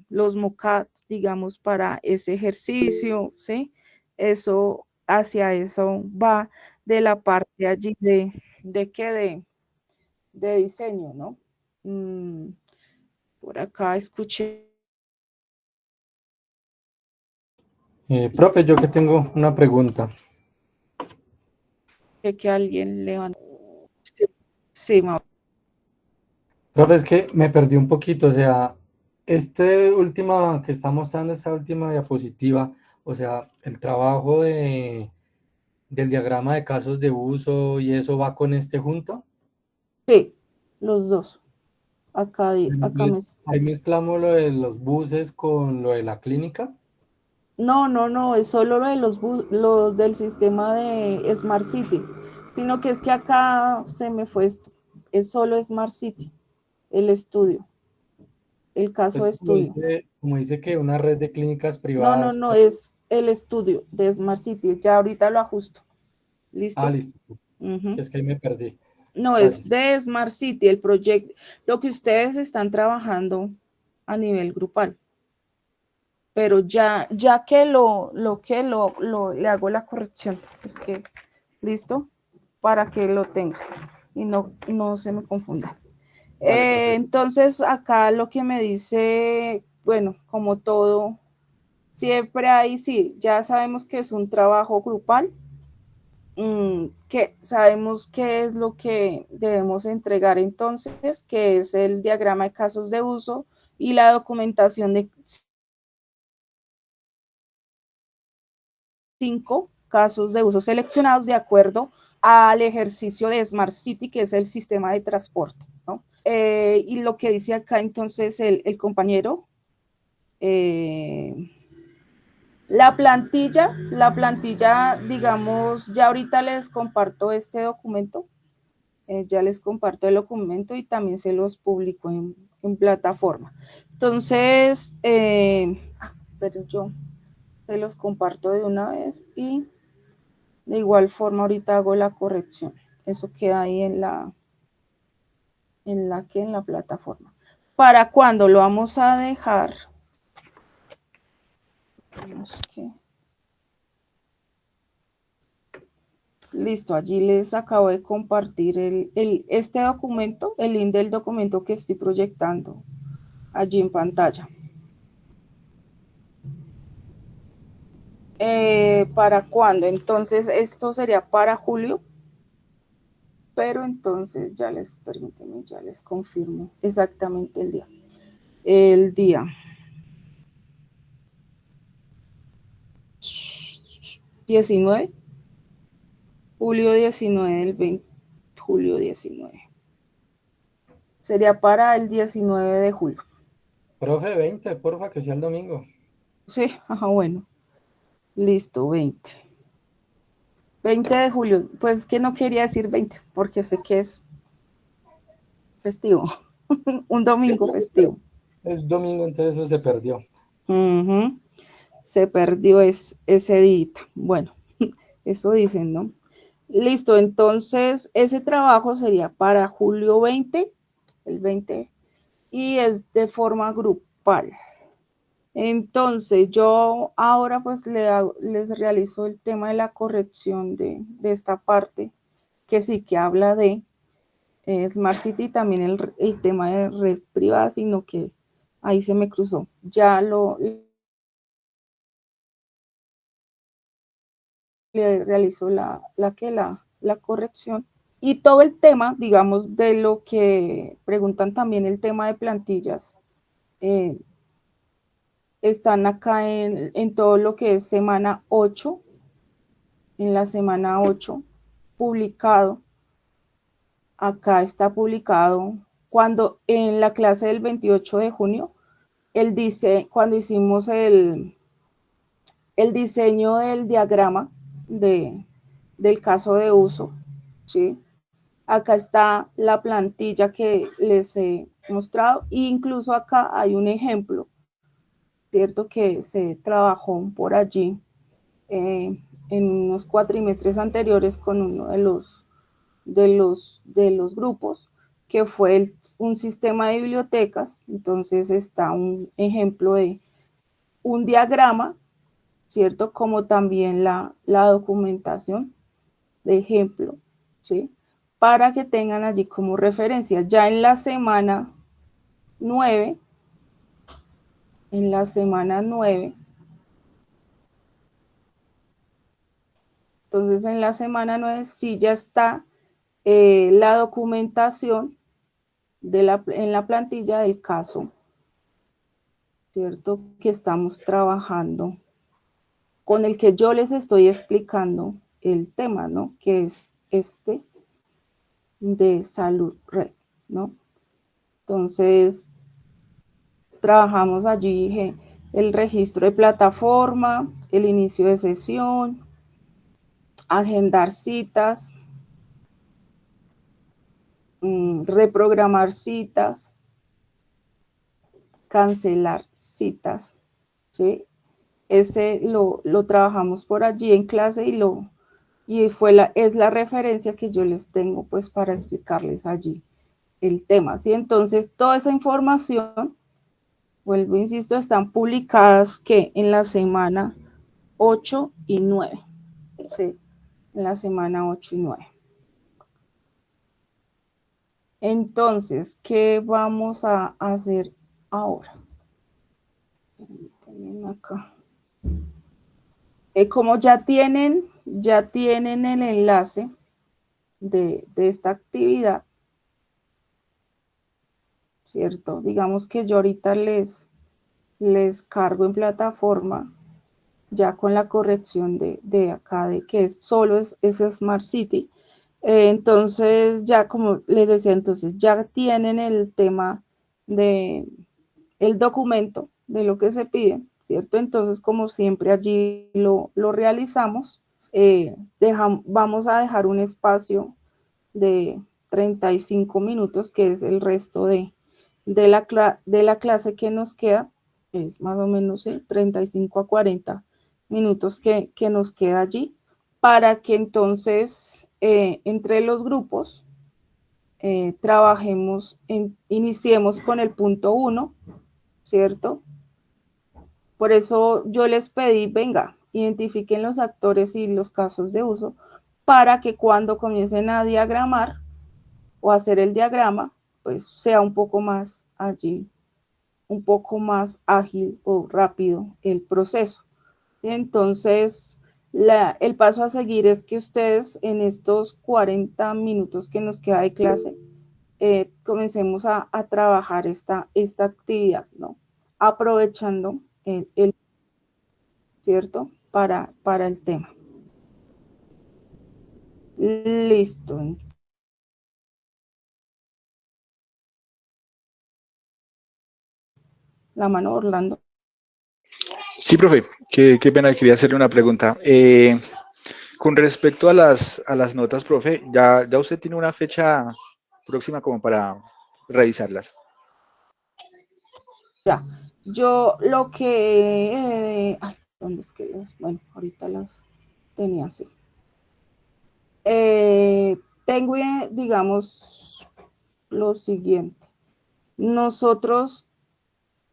los mockups, digamos, para ese ejercicio, ¿sí? Eso, hacia eso va de la parte allí de qué, de diseño, ¿no? Por acá escuché. Profe, yo que tengo una pregunta. Que alguien levantó. Sí, sí, Profe, es que me perdí un poquito, o sea, última que está mostrando, esta última diapositiva, o sea, el trabajo del diagrama de casos de uso y eso va con este junto. sí, los dos. Acá me. Ahí mezclamos lo de los buses con lo de la clínica. No, es solo lo de los del sistema de Smart City, sino que es que acá se me fue esto. Es solo Smart City, el estudio, el caso Pues de estudio. como dice que una red de clínicas No, privadas. no, es el estudio de Smart City. Ya ahorita lo ajusto. ¿Listo? Listo. Si es que ahí me perdí. No, es Gracias. de Smart City, el proyecto, lo que ustedes están trabajando a nivel grupal. Pero ya que le hago la corrección, es que, ¿listo? Para que lo tenga y no se me confunda. Vale, perfecto. Entonces, acá lo que me dice, bueno, como todo, siempre hay, sí, ya sabemos que es un trabajo grupal, que sabemos qué es lo que debemos entregar entonces, que es el diagrama de casos de uso y la documentación de 5 casos de uso seleccionados de acuerdo al ejercicio de Smart City, que es el sistema de transporte, ¿no? Y lo que dice acá entonces el compañero, la plantilla, digamos, ya ahorita les comparto este documento, ya les comparto el documento y también se los publico en plataforma. Entonces, pero yo se los comparto de una vez y de igual forma ahorita hago la corrección. Eso queda ahí en la plataforma. ¿Para cuándo lo vamos a dejar? Listo, allí les acabo de compartir este documento, el link del documento que estoy proyectando allí en pantalla. ¿Para cuándo? Entonces, esto sería para julio, pero entonces ya les confirmo exactamente el día. El día 19, julio 19 del 20, julio 19. Sería para el 19 de julio. Profe, 20, porfa, que sea el domingo. Sí, ajá, bueno. Listo, 20. 20 de julio. Pues que no quería decir 20, porque sé que es festivo. Un domingo festivo. Es domingo, entonces eso se perdió. Se perdió ese día. Bueno, eso dicen, ¿no? Listo, entonces ese trabajo sería para julio 20, el 20, y es de forma grupal. Entonces yo ahora pues les realizo el tema de la corrección de esta parte, que sí que habla de Smart City, también el tema de red privada, sino que ahí se me cruzó. Ya le realizo la corrección. Y todo el tema, digamos, de lo que preguntan también, el tema de plantillas, están acá en todo lo que es semana 8, en la semana 8, publicado. Acá está publicado cuando en la clase del 28 de junio, cuando hicimos el diseño del diagrama del caso de uso, ¿sí? Acá está la plantilla que les he mostrado e incluso acá hay un ejemplo, ¿cierto? Que se trabajó por allí en unos cuatrimestres anteriores con uno de los grupos, que fue un sistema de bibliotecas. Entonces está un ejemplo de un diagrama, ¿cierto? Como también la documentación de ejemplo, ¿sí? Para que tengan allí como referencia. Ya en la semana 9, entonces en la semana 9 sí ya está la documentación en la plantilla del caso, ¿cierto? Que estamos trabajando, con el que yo les estoy explicando el tema, ¿no? Que es este de salud red, ¿no? Entonces, trabajamos allí el registro de plataforma, el inicio de sesión, agendar citas, reprogramar citas, cancelar citas, ¿sí? Ese lo trabajamos por allí en clase es la referencia que yo les tengo pues para explicarles allí el tema, ¿sí? Entonces, toda esa información, vuelvo, insisto, están publicadas que en la semana 8 y 9, ¿sí? En la semana 8 y 9. Entonces, ¿qué vamos a hacer ahora? Acá. Como ya tienen el enlace de esta actividad, ¿cierto? Digamos que yo ahorita les cargo en plataforma ya con la corrección de acá, de que solo es Smart City. Entonces, ya como les decía, entonces ya tienen el tema de el documento de lo que se pide, ¿cierto? Entonces, como siempre, allí lo realizamos. Vamos a dejar un espacio de 35 minutos, que es el resto de la clase que nos queda, es más o menos 35 a 40 minutos que nos queda allí, para que entonces entre los grupos trabajemos, iniciemos con el punto 1, ¿cierto? Por eso yo les pedí, venga, identifiquen los actores y los casos de uso para que cuando comiencen a diagramar o hacer el diagrama, pues sea un poco más allí, un poco más ágil o rápido el proceso. Entonces, el paso a seguir es que ustedes en estos 40 minutos que nos queda de clase, comencemos a trabajar esta actividad, ¿no? Aprovechando el ¿cierto? Para el tema. Listo. La mano, Orlando. Sí, profe, qué pena, quería hacerle una pregunta. Con respecto a las notas, profe, ¿ya usted tiene una fecha próxima como para revisarlas? Ya, yo lo que... ¿dónde es que bueno, ahorita las tenía así. Tengo, digamos, lo siguiente. Nosotros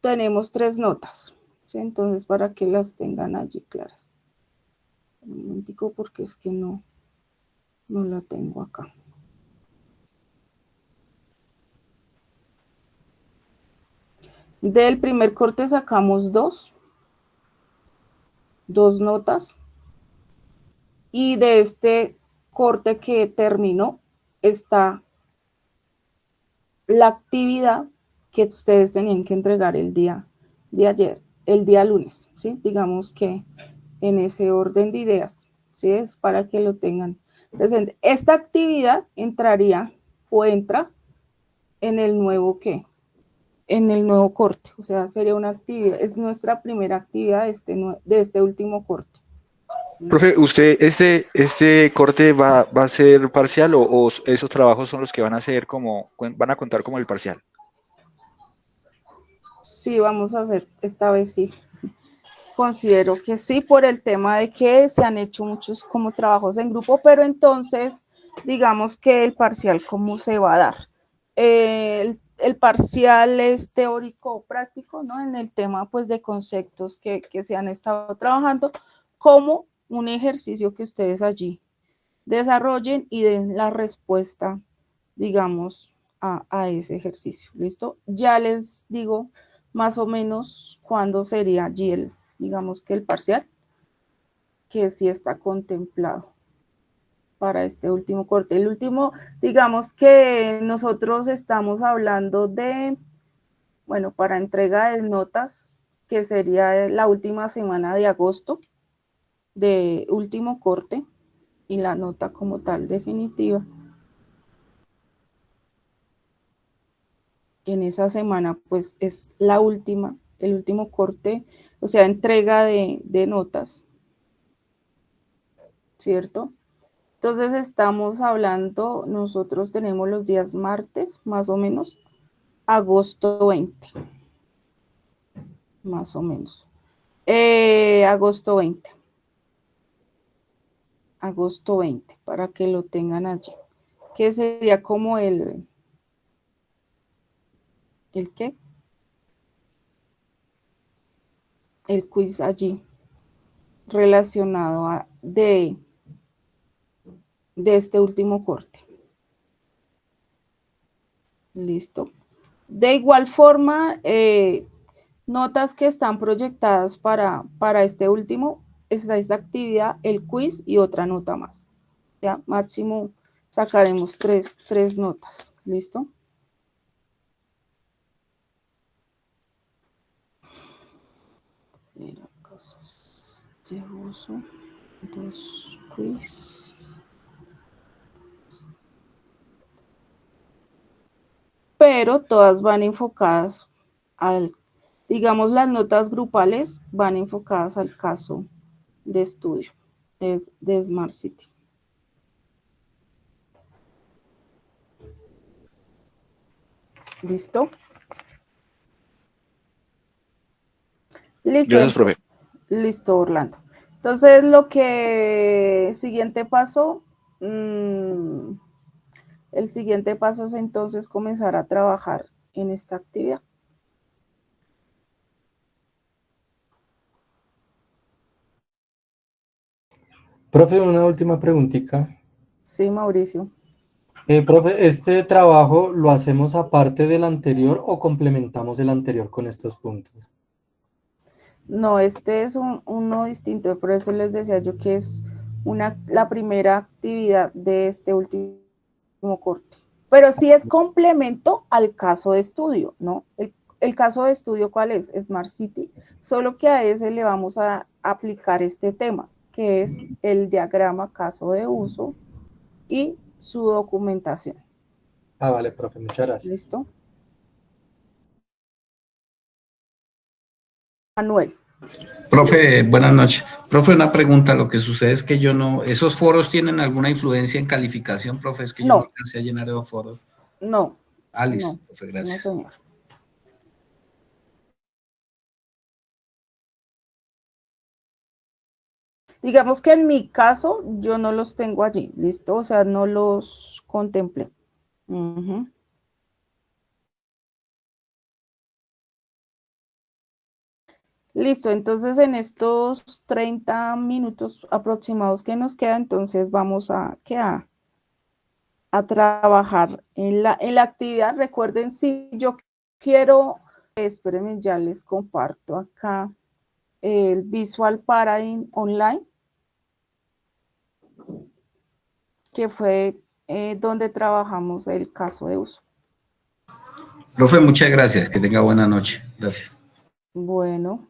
tenemos 3 notas, ¿sí? Entonces, para que las tengan allí claras. Un momentico, porque es que no la tengo acá. Del primer corte sacamos 2 notas, y de este corte que terminó está la actividad que ustedes tenían que entregar el día de ayer, el día lunes, ¿sí? Digamos que en ese orden de ideas, ¿sí? Es para que lo tengan presente. Esta actividad entraría o entra en el nuevo ¿qué? En el nuevo corte, o sea, sería una actividad, es nuestra primera actividad de este último corte. Profe, ¿usted este corte va a ser parcial o esos trabajos son los que van a ser van a contar como el parcial? Sí, vamos a hacer, esta vez sí. Considero que sí, por el tema de que se han hecho muchos como trabajos en grupo, pero entonces, digamos que el parcial, ¿cómo se va a dar? El parcial es teórico práctico, ¿no? En el tema, pues, de conceptos que se han estado trabajando, como un ejercicio que ustedes allí desarrollen y den la respuesta, digamos, a ese ejercicio, ¿listo? Ya les digo más o menos cuándo sería allí digamos que el parcial, que sí está contemplado para este último corte. El último, digamos que nosotros estamos hablando de, bueno, para entrega de notas, que sería la última semana de agosto, de último corte, y la nota como tal definitiva. En esa semana, pues es el último corte, o sea, entrega de notas, ¿cierto? Entonces estamos hablando, nosotros tenemos los días martes, más o menos, agosto 20. más o menos. Agosto 20. Agosto 20, para que lo tengan allí. Que sería como ¿el qué? El quiz allí, relacionado de este último corte. Listo. De igual forma, notas que están proyectadas para este último, esta actividad, el quiz y otra nota más. Ya, máximo sacaremos tres notas. ¿Listo? Era casos de uso, 2 quiz. Pero todas van enfocadas digamos, las notas grupales van enfocadas al caso de estudio de Smart City. ¿Listo? Listo. Gracias, profe. Listo, Orlando. Entonces, siguiente paso, el siguiente paso es entonces comenzar a trabajar en esta actividad. Profe, una última preguntita. Sí, Mauricio. Profe, ¿este trabajo lo hacemos aparte del anterior o complementamos el anterior con estos puntos? No, este es uno distinto, por eso les decía yo que es la primera actividad de este último corte. Pero sí es complemento al caso de estudio, ¿no? El caso de estudio, ¿cuál es? Smart City. Solo que a ese le vamos a aplicar este tema, que es el diagrama caso de uso y su documentación. Ah, vale, profe, muchas gracias. ¿Listo? Manuel. Profe, buenas noches. Profe, una pregunta. Lo que sucede es que yo no, ¿esos foros tienen alguna influencia en calificación, profe? Es que yo no No, alcancé a llenar esos foros. no, Ah, listo, no, profe, no, gracias. señor. Digamos que en mi caso yo no los tengo allí, ¿listo? O sea, no los contemplé. Uh-huh. Listo, entonces en estos 30 minutos aproximados que nos quedan, entonces vamos a trabajar en la actividad. Recuerden, si yo quiero, espérenme, ya les comparto acá el Visual Paradigm Online, que fue donde trabajamos el caso de uso. Profe, muchas gracias. Que tenga buena noche. Gracias. Bueno.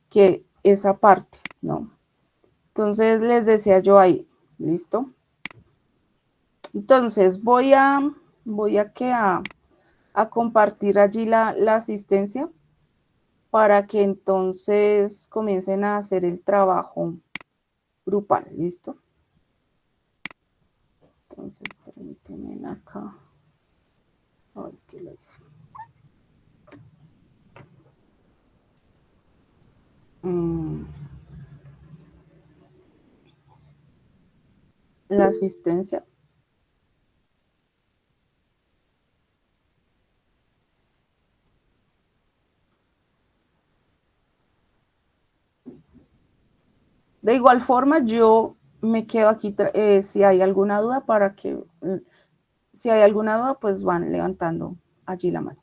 que esa parte, ¿no? Entonces les decía yo ahí, ¿listo? Entonces voy a compartir allí la asistencia para que entonces comiencen a hacer el trabajo grupal, ¿listo? Entonces, permítanme acá. Ay, ¿qué lo hice? La asistencia. De igual forma, yo me quedo aquí, si hay alguna duda, si hay alguna duda, pues van levantando allí la mano.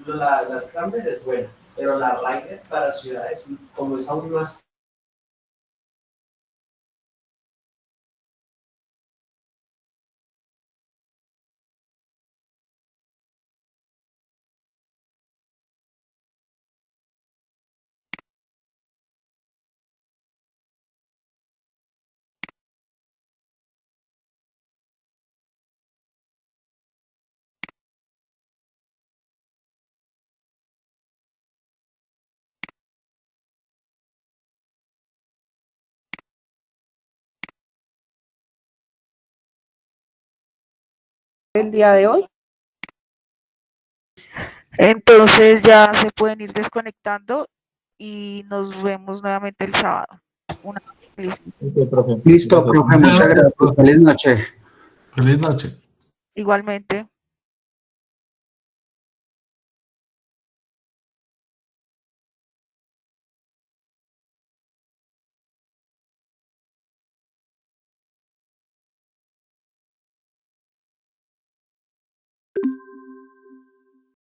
La Scrambler es buena, pero la Rider para ciudades, como es aún más. El día de hoy. Entonces ya se pueden ir desconectando y nos vemos nuevamente el sábado. Listo, profe, muchas gracias. Feliz noche. Feliz noche. Igualmente.